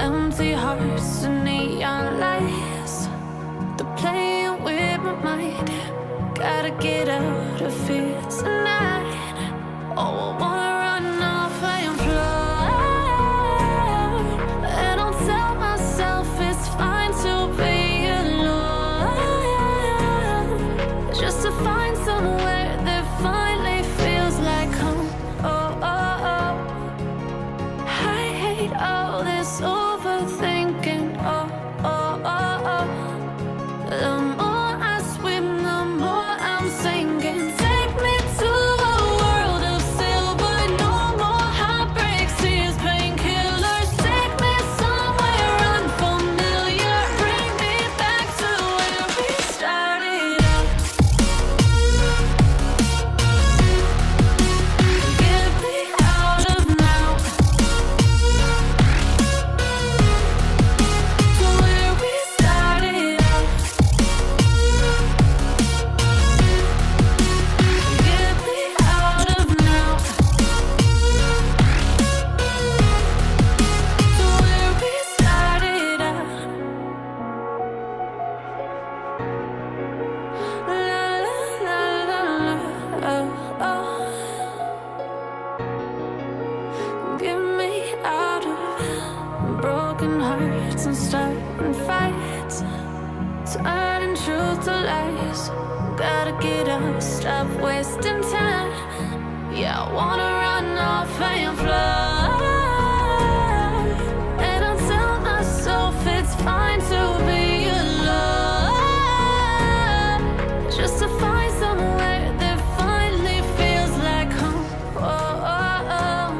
empty hearts and neon lights. They're playing with my mind. Gotta get out of here tonight. Oh, I wanna run off and fly. And I'll tell myself it's fine to be alone, just to find somewhere that finally feels like home. Oh, oh, oh. I hate all this overthinking. Oh, oh, oh, oh. The more I swim, the more I'm sinking. Take me to a world of silver. No more heartbreaks, tears, painkillers. Take me somewhere unfamiliar. Bring me back to where we started out. Get me out of now, to where we started out. Get me out of now, to where we started out. La la la la, oh, oh. Get me out of broken hearts and starting fights, turning truth to lies. Gotta get up, stop wasting time. Yeah, I wanna run off and fly. And I'll tell myself it's fine to be alone, just to find somewhere that finally feels like home. Oh, oh, oh.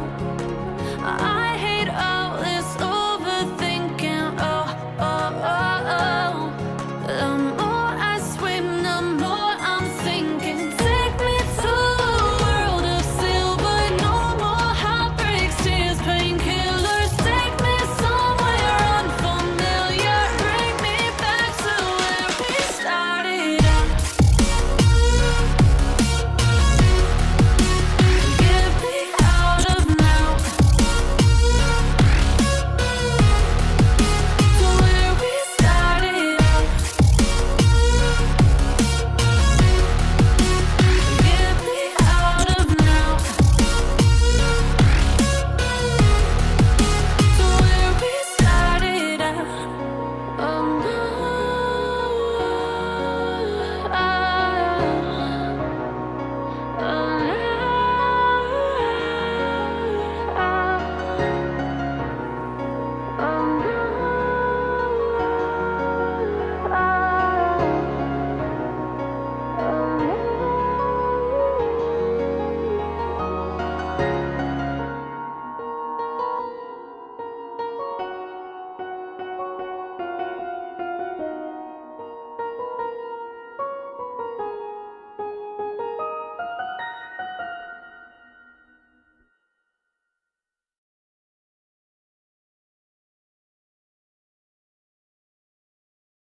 I hate all this overthinking. Oh, oh, oh, oh. The more I swim, the more I'm sinking. Take me to a world of silver. No more heartbreaks, tears, painkillers. Take me somewhere unfamiliar. Bring me back to where we started out. Get me out of now, to where we started out. Get me out of now, to where we started out. Oh no, oh no.